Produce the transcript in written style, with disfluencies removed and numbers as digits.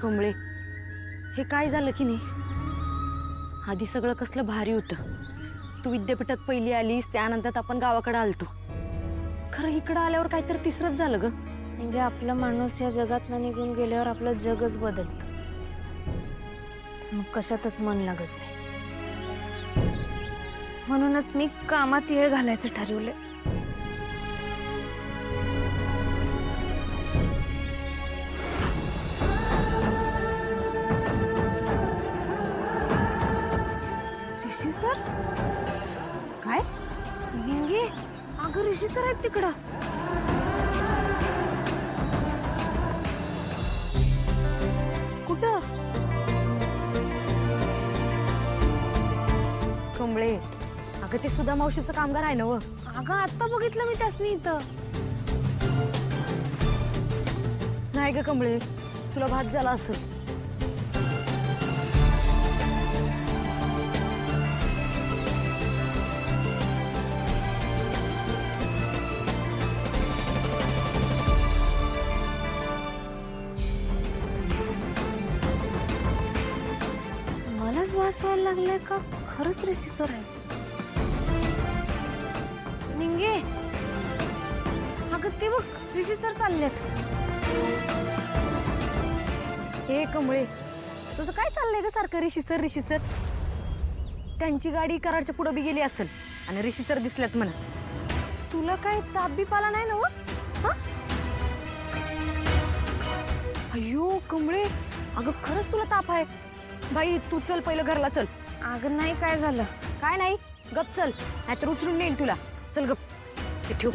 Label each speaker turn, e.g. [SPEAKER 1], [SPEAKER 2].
[SPEAKER 1] कमळे, हे काय झालं की नाही? आधी सगळं कसलं भारी होतं. तू विद्यापीठात पहिली आलीस, त्यानंतर आपण गावाकडे आलतो. खरं इकडं आल्यावर काहीतरी तिसरंच झालं ग.
[SPEAKER 2] म्हणजे आपला माणूस या जगातनं निघून गेल्यावर आपलं जगच बदलतं. मग कशातच मन लागत नाही. म्हणूनच मी कामात येळ घालायचं ठरवलंय. ऋषी सर? काय लिंगे? अगं ऋषी सर आहेत तिकडं.
[SPEAKER 1] कुठं? कमळे, अगं ते सुधा मावशीचं कामगार आहे ना व.
[SPEAKER 2] अगं आत्ता बघितलं मी त्यासनी इथं.
[SPEAKER 1] नाही ग कमळे, तुला भात झाला असेल.
[SPEAKER 2] मलाच वास व्हायला लागलाय का खरंच ऋषी सर आहे? निंगे, अगं ते बघ ऋषी सर चाललेत.
[SPEAKER 1] हे कमळे, तुझं काय चाललंय ग सारखं ऋषी सर? त्यांची गाडी कराडच्या पुढे बी गेली असेल आणि ऋषी सर दिसल्यात म्हणा. तुला काय ताप बी पाला नाही ना व? अयो कमळे, अगं खरंच तुला ताप आहे. बाई तू चल पहिलं घरला चल.
[SPEAKER 2] अगं नाही, काय झालं?
[SPEAKER 1] काय नाही, गप चल, नाहीतर उचलून नेईल तुला. चल गप, हे ठेव.